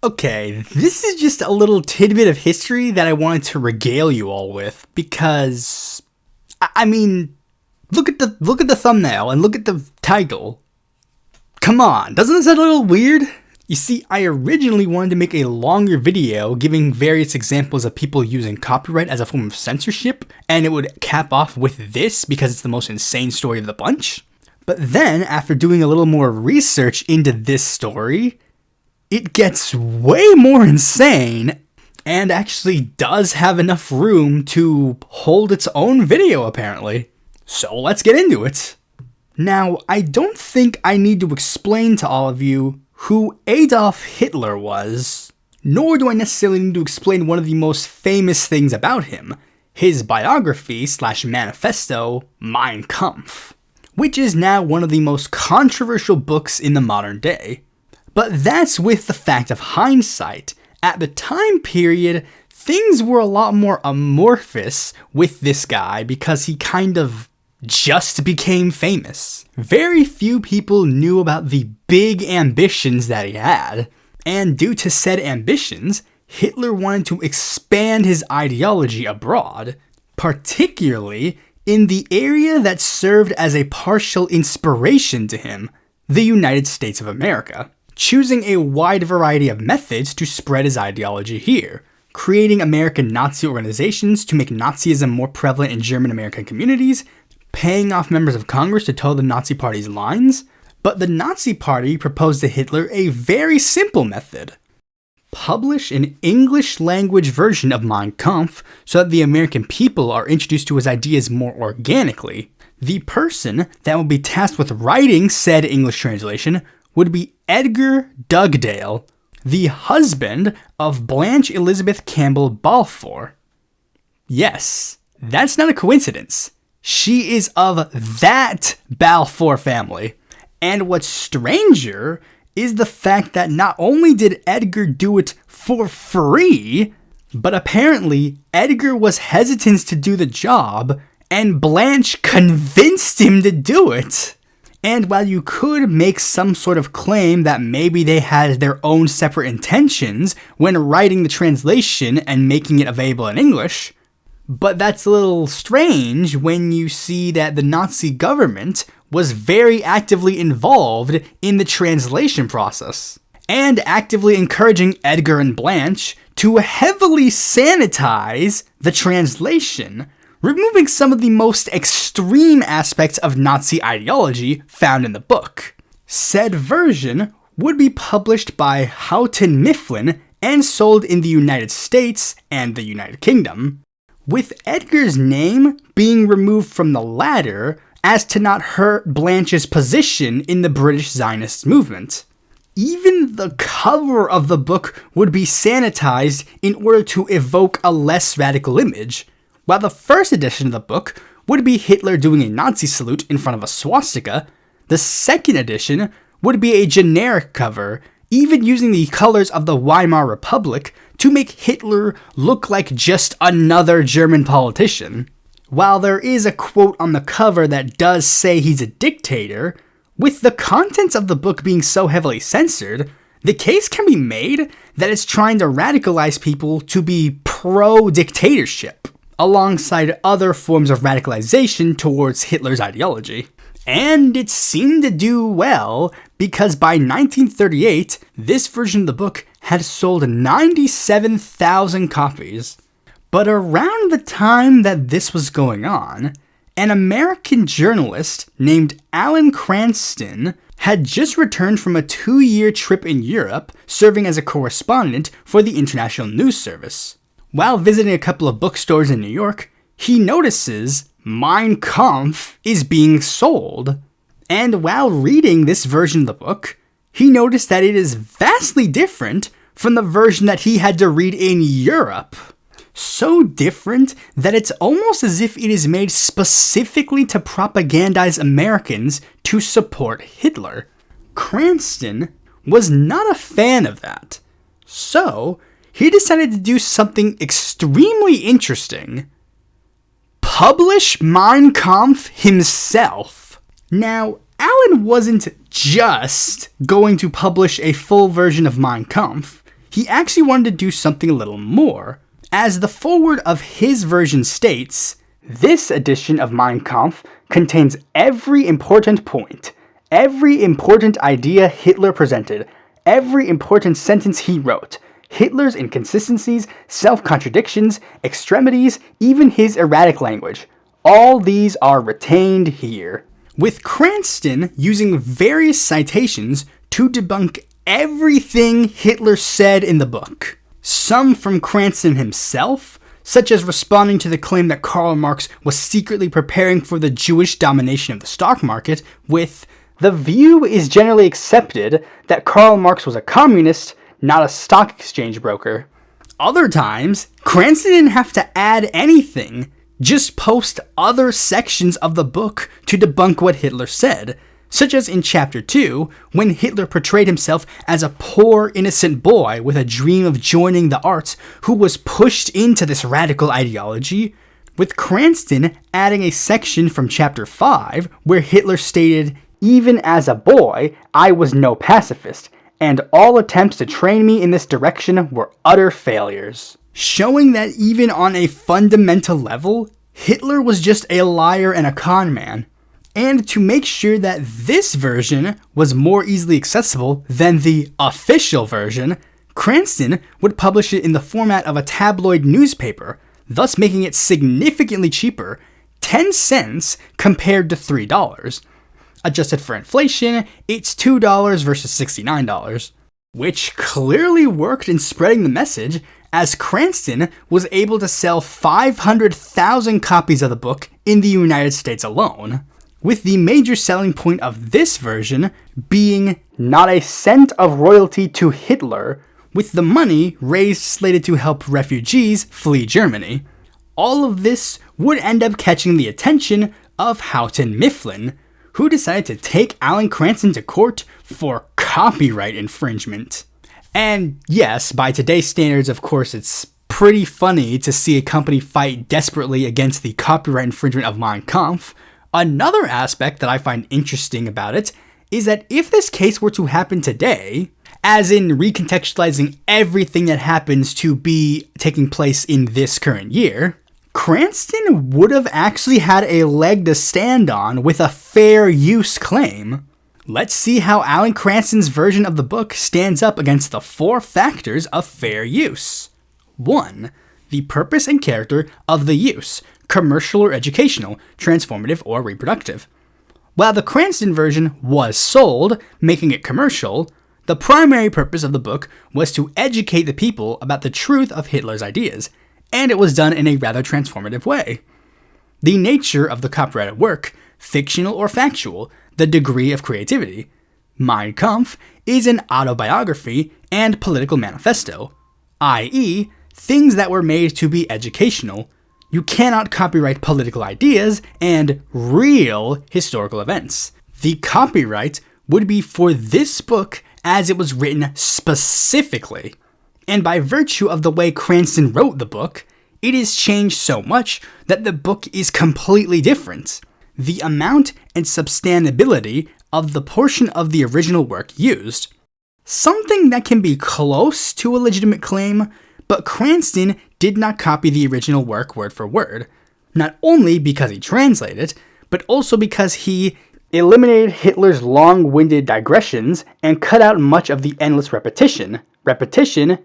Okay, this is just a little tidbit of history that I wanted to regale you all with because, I mean, look at the thumbnail and look at the title. Come on, doesn't this sound a little weird? You see, I originally wanted to make a longer video giving various examples of people using copyright as a form of censorship, and it would cap off with this because it's the most insane story of the bunch. But then, after doing a little more research into this story, it gets way more insane and actually does have enough room to hold its own video, apparently. So let's get into it. Now, I don't think I need to explain to all of you who Adolf Hitler was, nor do I necessarily need to explain one of the most famous things about him, his biography/manifesto, Mein Kampf, which is now one of the most controversial books in the modern day. But that's with the fact of hindsight. At the time period, things were a lot more amorphous with this guy because he kind of just became famous. Very few people knew about the big ambitions that he had. And due to said ambitions, Hitler wanted to expand his ideology abroad, particularly in the area that served as a partial inspiration to him, the United States of America, choosing a wide variety of methods to spread his ideology here, creating American Nazi organizations to make Nazism more prevalent in German American communities, paying off members of Congress to toe the Nazi Party's lines. But the Nazi Party proposed to Hitler a very simple method. Publish an English-language version of Mein Kampf so that the American people are introduced to his ideas more organically. The person that will be tasked with writing said English translation would be Edgar Dugdale, the husband of Blanche Elizabeth Campbell Balfour. Yes, that's not a coincidence. She is of that Balfour family. And what's stranger is the fact that not only did Edgar do it for free, but apparently Edgar was hesitant to do the job, and Blanche convinced him to do it. And while you could make some sort of claim that maybe they had their own separate intentions when writing the translation and making it available in English, but that's a little strange when you see that the Nazi government was very actively involved in the translation process, and actively encouraging Edgar and Blanche to heavily sanitize the translation, removing some of the most extreme aspects of Nazi ideology found in the book. Said version would be published by Houghton Mifflin and sold in the United States and the United Kingdom, with Edgar's name being removed from the latter as to not hurt Blanche's position in the British Zionist movement. Even the cover of the book would be sanitized in order to evoke a less radical image, while the first edition of the book would be Hitler doing a Nazi salute in front of a swastika. The second edition would be a generic cover, even using the colors of the Weimar Republic to make Hitler look like just another German politician. While there is a quote on the cover that does say he's a dictator, with the contents of the book being so heavily censored, the case can be made that it's trying to radicalize people to be pro-dictatorship, alongside other forms of radicalization towards Hitler's ideology. And it seemed to do well, because by 1938, this version of the book had sold 97,000 copies. But around the time that this was going on, an American journalist named Alan Cranston had just returned from a 2-year trip in Europe, serving as a correspondent for the International News Service. While visiting a couple of bookstores in New York, he notices Mein Kampf is being sold. And while reading this version of the book, he noticed that it is vastly different from the version that he had to read in Europe. So different that it's almost as if it is made specifically to propagandize Americans to support Hitler. Cranston was not a fan of that, so he decided to do something extremely interesting. Publish Mein Kampf himself. Now, Alan wasn't just going to publish a full version of Mein Kampf. he actually wanted to do something a little more. As the foreword of his version states, "This edition of Mein Kampf contains every important point, every important idea Hitler presented, every important sentence he wrote, Hitler's inconsistencies, self-contradictions, extremities, even his erratic language. All these are retained here." With Cranston using various citations to debunk everything Hitler said in the book. Some from Cranston himself, such as responding to the claim that Karl Marx was secretly preparing for the Jewish domination of the stock market with, "The view is generally accepted that Karl Marx was a communist, not a stock exchange broker." Other times, Cranston didn't have to add anything, just post other sections of the book to debunk what Hitler said, such as in Chapter 2, when Hitler portrayed himself as a poor, innocent boy with a dream of joining the arts who was pushed into this radical ideology, with Cranston adding a section from Chapter 5 where Hitler stated, "Even as a boy, I was no pacifist, and all attempts to train me in this direction were utter failures." Showing that even on a fundamental level, Hitler was just a liar and a con man. And to make sure that this version was more easily accessible than the official version, Cranston would publish it in the format of a tabloid newspaper, thus making it significantly cheaper, 10 cents compared to $3. Adjusted for inflation, it's $2 versus $69, which clearly worked in spreading the message, as Cranston was able to sell 500,000 copies of the book in the United States alone, with the major selling point of this version being not a cent of royalty to Hitler, with the money raised slated to help refugees flee Germany. All of this would end up catching the attention of Houghton Mifflin, who decided to take Alan Cranston to court for copyright infringement. And yes, by today's standards, of course, it's pretty funny to see a company fight desperately against the copyright infringement of Mein Kampf. Another aspect that I find interesting about it is that if this case were to happen today, as in recontextualizing everything that happens to be taking place in this current year, Cranston would have actually had a leg to stand on with a fair use claim. Let's see how Alan Cranston's version of the book stands up against the 4 factors of fair use. 1. The purpose and character of the use, commercial or educational, transformative or reproductive. While the Cranston version was sold, making it commercial, the primary purpose of the book was to educate the people about the truth of Hitler's ideas, and it was done in a rather transformative way. The nature of the copyrighted work, fictional or factual, the degree of creativity. Mein Kampf is an autobiography and political manifesto, i.e., things that were made to be educational. You cannot copyright political ideas and real historical events. The copyright would be for this book as it was written specifically. And by virtue of the way Cranston wrote the book, it is changed so much that the book is completely different. The amount and substantiability of the portion of the original work used. Something that can be close to a legitimate claim, but Cranston did not copy the original work word for word, not only because he translated it, but also because he eliminated Hitler's long-winded digressions and cut out much of the endless repetition,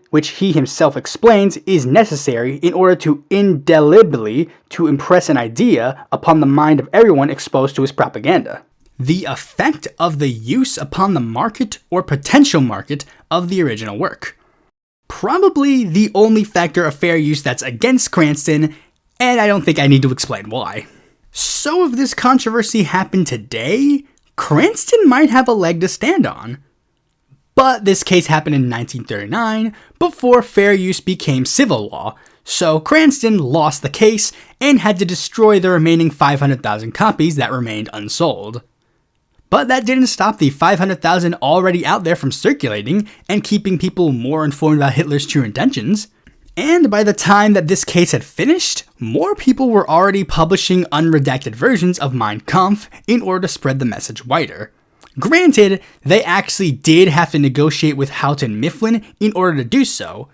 which he himself explains is necessary in order to indelibly to impress an idea upon the mind of everyone exposed to his propaganda. The effect of the use upon the market or potential market of the original work. Probably the only factor of fair use that's against Cranston, and I don't think I need to explain why. So if this controversy happened today, Cranston might have a leg to stand on. But this case happened in 1939, before fair use became civil law, so Cranston lost the case and had to destroy the remaining 500,000 copies that remained unsold. But that didn't stop the 500,000 already out there from circulating and keeping people more informed about Hitler's true intentions. And by the time that this case had finished, more people were already publishing unredacted versions of Mein Kampf in order to spread the message wider. Granted, they actually did have to negotiate with Houghton Mifflin in order to do so.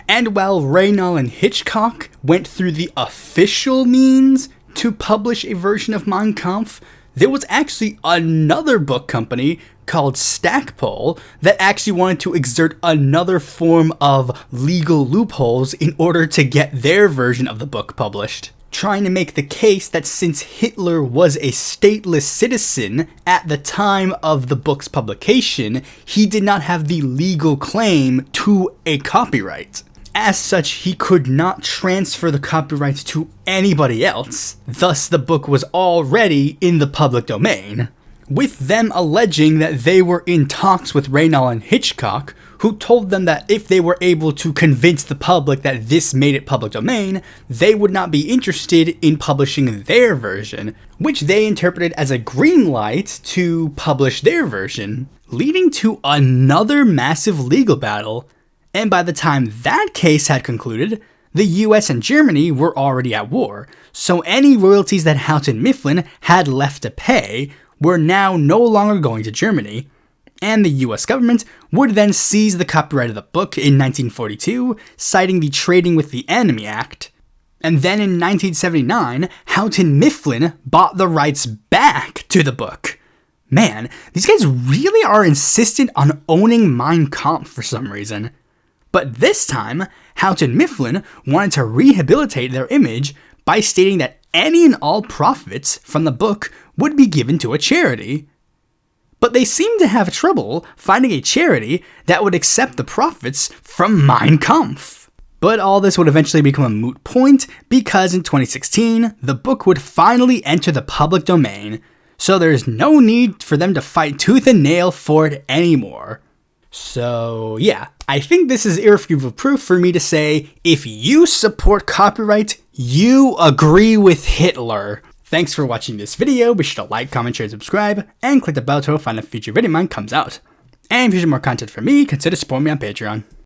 And while Raynal and Hitchcock went through the official means to publish a version of Mein Kampf, there was actually another book company called Stackpole that actually wanted to exert another form of legal loopholes in order to get their version of the book published, trying to make the case that since Hitler was a stateless citizen at the time of the book's publication, he did not have the legal claim to a copyright. As such, he could not transfer the copyright to anybody else, thus the book was already in the public domain. With them alleging that they were in talks with Raynal and Hitchcock, who told them that if they were able to convince the public that this made it public domain, they would not be interested in publishing their version, which they interpreted as a green light to publish their version, leading to another massive legal battle. And by the time that case had concluded, the US and Germany were already at war, so any royalties that Houghton Mifflin had left to pay were now no longer going to Germany, and the US government would then seize the copyright of the book in 1942, citing the Trading with the Enemy Act. And then in 1979, Houghton Mifflin bought the rights back to the book. Man, these guys really are insistent on owning Mein Kampf for some reason. But this time, Houghton Mifflin wanted to rehabilitate their image by stating that any and all profits from the book would be given to a charity. But they seemed to have trouble finding a charity that would accept the profits from Mein Kampf. But all this would eventually become a moot point because in 2016, the book would finally enter the public domain, so there's no need for them to fight tooth and nail for it anymore. So yeah, I think this is irrefutable proof for me to say, if you support copyright, you agree with Hitler. Thanks for watching this video. Be sure to like, comment, share, subscribe, and click the bell to find a future video of mine comes out. And if you want more content from me, consider supporting me on Patreon.